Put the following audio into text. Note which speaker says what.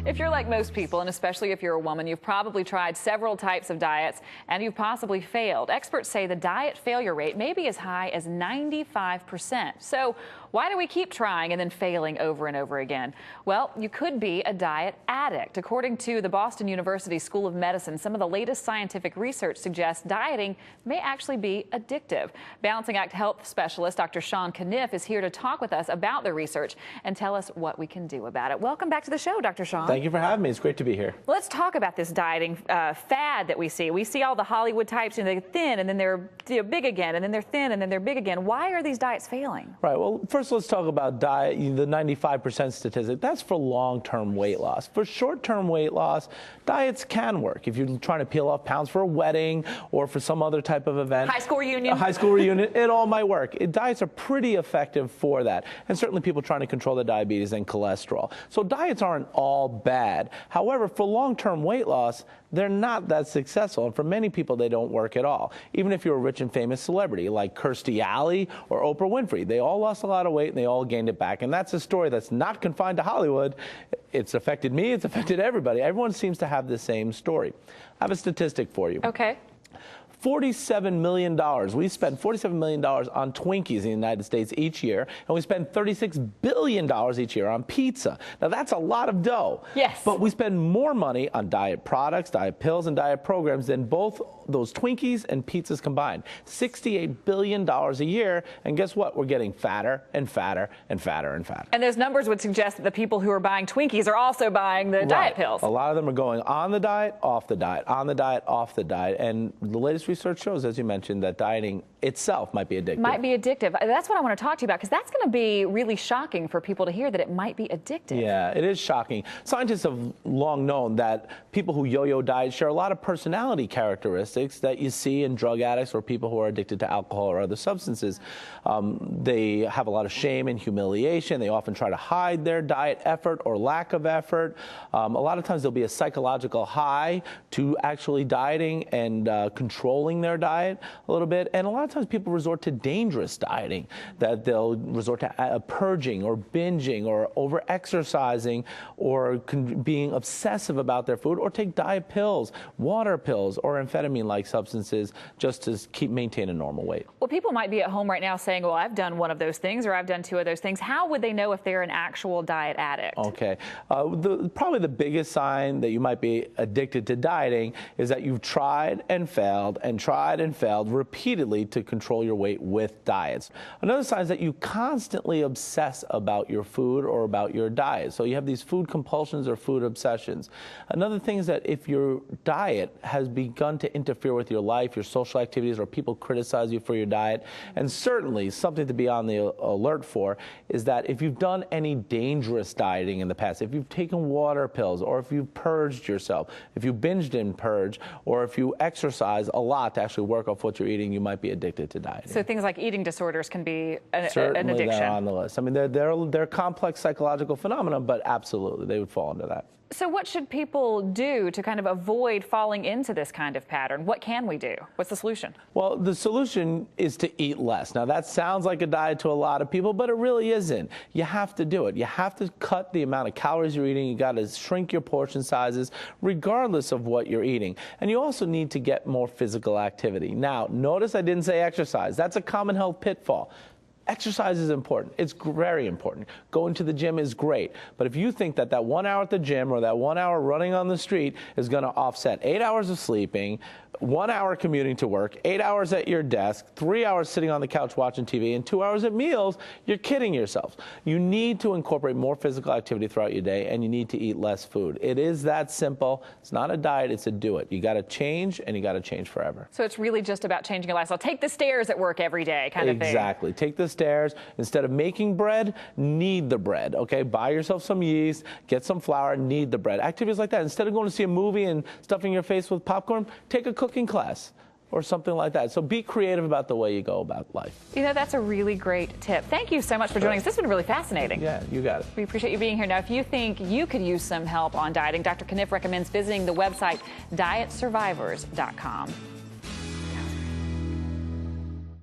Speaker 1: If you're like most people, and especially if you're a woman, you've probably tried several types of diets and you've possibly failed. Experts say the diet failure rate may be as high as 95%. So why do we keep trying and then failing over and over again? Well, you could be a diet addict. According to the Boston University School of Medicine, some of the latest scientific research suggests dieting may actually be addictive. Balancing Act health specialist Dr. Sean Caniff is here to talk with us about the research and tell us what we can do about it. Welcome back to the show, Dr. Sean.
Speaker 2: Thank you for having me. It's great to be here.
Speaker 1: Let's talk about this dieting fad that we see. We see all the Hollywood types, and they're thin, and then they're big again, and then they're thin, and then they're big again. Why are these diets failing?
Speaker 2: Right. Well, first let's talk about diet, the 95% statistic. That's for long-term weight loss. For short-term weight loss, diets can work. If you're trying to peel off pounds for a wedding or for some other type of event.
Speaker 1: High school reunion.
Speaker 2: A high school reunion, it all might work. Diets are pretty effective for that. And certainly people trying to control their diabetes and cholesterol. So diets aren't all bad. However, for long-term weight loss, they're not that successful. And for many people, they don't work at all. Even if you're a rich and famous celebrity like Kirstie Alley or Oprah Winfrey, they all lost a lot of weight and they all gained it back. And that's a story that's not confined to Hollywood. It's affected me. It's affected everybody. Everyone seems to have the same story. I have a statistic for you.
Speaker 1: Okay.
Speaker 2: $47 million. We spend $47 million on Twinkies in the United States each year, and we spend $36 billion each year on pizza. Now, that's a lot of dough.
Speaker 1: Yes.
Speaker 2: But we spend more money on diet products, diet pills, and diet programs than both those Twinkies and pizzas combined. $68 billion a year, and guess what? We're getting fatter and fatter and fatter and fatter.
Speaker 1: And those numbers would suggest that the people who are buying Twinkies are also buying the diet pills.
Speaker 2: A lot of them are going on the diet, off the diet, on the diet, off the diet, and the latest research shows, as you mentioned, that dieting itself might be addictive.
Speaker 1: Might be addictive. That's what I want to talk to you about, because that's going to be really shocking for people to hear that it might be addictive.
Speaker 2: Yeah, it is shocking. Scientists have long known that people who yo-yo diet share a lot of personality characteristics that you see in drug addicts or people who are addicted to alcohol or other substances. They have a lot of shame and humiliation. They often try to hide their diet effort or lack of effort. A lot of times there'll be a psychological high to actually dieting and controlling their diet a little bit. And a lot of times people resort to dangerous dieting, that they'll resort to purging or binging or over-exercising or being obsessive about their food, or take diet pills, water pills, or amphetamine-like substances just to maintain a normal weight.
Speaker 1: Well, people might be at home right now saying, well, I've done one of those things or I've done two of those things. How would they know if they're an actual diet addict?
Speaker 2: Okay. Probably the biggest sign that you might be addicted to dieting is that you've tried and failed repeatedly to control your weight with diets. Another sign is that you constantly obsess about your food or about your diet. So you have these food compulsions or food obsessions. Another thing is that if your diet has begun to interfere with your life, your social activities, or people criticize you for your diet, and certainly something to be on the alert for is that if you've done any dangerous dieting in the past, if you've taken water pills, or if you've purged yourself, if you binged and purged, or if you exercise a lot to actually work off what you're eating, you might be addicted to dieting.
Speaker 1: So things like eating disorders can be an
Speaker 2: Certainly
Speaker 1: addiction.
Speaker 2: They're on the list. I mean, they're complex psychological phenomena, but absolutely they would fall into that.
Speaker 1: So what should people do to kind of avoid falling into this kind of pattern? What can we do? What's the solution?
Speaker 2: Well, the solution is to eat less. Now, that sounds like a diet to a lot of people, but it really isn't. You have to do it. You have to cut the amount of calories you're eating. You got to shrink your portion sizes, regardless of what you're eating. And you also need to get more physical activity. Now, notice I didn't say exercise. That's a common health pitfall. Exercise is important. It's very important. Going to the gym is great. But if you think that 1 hour at the gym or that 1 hour running on the street is going to offset 8 hours of sleeping, 1 hour commuting to work, 8 hours at your desk, 3 hours sitting on the couch watching TV, and 2 hours at meals, you're kidding yourselves. You need to incorporate more physical activity throughout your day, and you need to eat less food. It is that simple. It's not a diet, it's a do it. You got to change, and you got to change forever.
Speaker 1: So it's really just about changing your lifestyle. Take the stairs at work every day kind of thing.
Speaker 2: Exactly. Take the stairs. Instead of making bread, knead the bread, okay? Buy yourself some yeast, get some flour, knead the bread. Activities like that. Instead of going to see a movie and stuffing your face with popcorn, take a cooking class or something like that. So be creative about the way you go about life.
Speaker 1: You know, that's a really great tip. Thank you so much for joining us. This has been really fascinating.
Speaker 2: Yeah, you got it.
Speaker 1: We appreciate you being here. Now, if you think you could use some help on dieting, Dr. Caniff recommends visiting the website dietsurvivors.com.